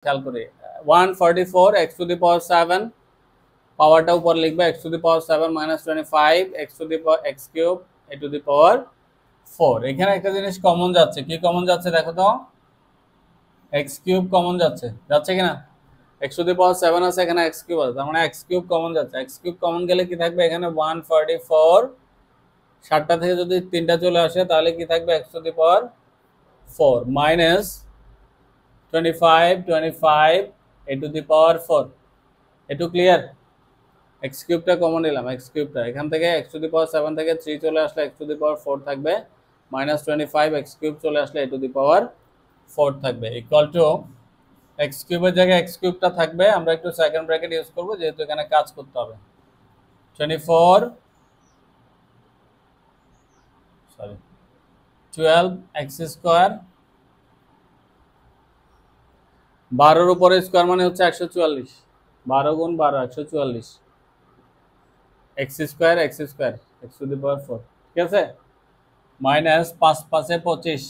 খেয়াল করি 144 x to the power 7 পাওয়ারটা উপর লিখবে x to the power 7 minus 25 x to the power x cube a to the power 4। এখানে একটা জিনিস কমন যাচ্ছে, কি কমন যাচ্ছে দেখো তো, x কিউব কমন যাচ্ছে, যাচ্ছে কিনা? x টু দি পাওয়ার 7 আছে, এখানে x কিউব আছে, তার মানে x কিউব কমন যাচ্ছে। x কিউব কমন গেলে কি থাকবে এখানে 144, 7টা থেকে যদি 3টা চলে আসে তাহলে কি থাকবে x to the power 4 minus 25 a to the power 4। একটু ক্লিয়ার? x কিউবটা কমন নিলাম, x কিউবটা এখান থেকে x টু দি পাওয়ার 7 থেকে 3 চলে আসলে x টু দি পাওয়ার 4 থাকবে, মাইনাস 25 x কিউব চলে আসলে a টু দি পাওয়ার 4 থাকবে, ইকুয়াল টু x কিউবের জায়গায় x কিউবটা থাকবে, আমরা একটু সেকেন্ড ব্র্যাকেট ইউজ করব যেহেতু এখানে কাজ করতে হবে। 12 x স্কয়ার, 12 এর উপরে স্কয়ার মানে হচ্ছে 144, 12 গুণ 12 144, x square x to the power 4, ঠিক আছে, মাইনাস 5 5 এ 25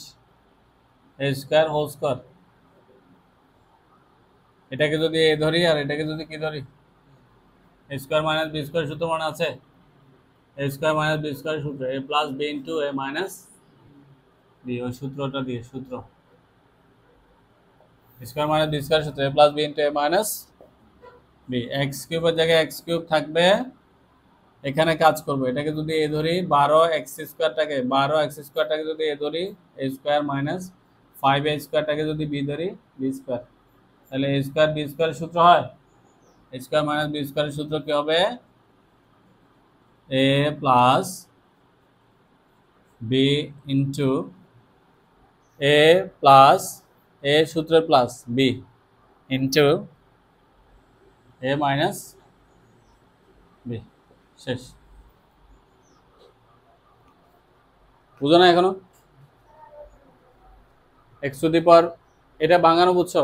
a স্কয়ার হোল স্কয়ার। এটাকে যদি a ধরি আর এটাকে যদি কি ধরি, a square minus b square সূত্র মনে আছে, a square minus b square সূত্র, a plus b into a minus b, ওই সূত্রটা দিয়ে, সূত্র স্কয়ার মাইনাস b স্কয়ার সূত্র a plus b into a minus b। x কিউবের জায়গায় x কিউব থাকবে, এখানে কাজ করব, এটাকে যদি a ধরি 12 x স্কয়ারটাকে, 12 x স্কয়ারটাকে যদি a ধরি, a স্কয়ার মাইনাস 5 a স্কয়ারটাকে যদি b ধরি, b স্কয়ার, তাহলে a স্কয়ার b স্কয়ার সূত্র হয়, a স্কয়ার মাইনাস b স্কয়ারের সূত্র কি হবে, a plus b into a plus a সূত্র plus b into a minus b। শেষ। বুঝো না এখনো? x টু দি পাওয়ার, এটা ভাঙানো বুঝছো,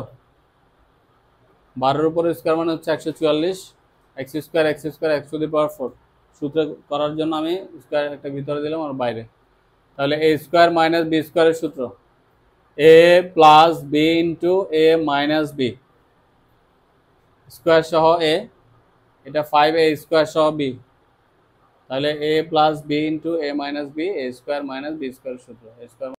12 এর উপরে স্কয়ার মানে হচ্ছে 144, x square x to the power 4 সূত্র করার জন্য আমি স্কয়ার একটা ভিতরে দিলাম আর বাইরে, তাহলে a স্কয়ার মাইনাস b স্কয়ারের সূত্র a plus b into a minus b, square সহ a, এটা 5a স্কয়ার সহ b, তাহলে a plus b into a minus b, a square minus b square সূত্র, a স্কয়ার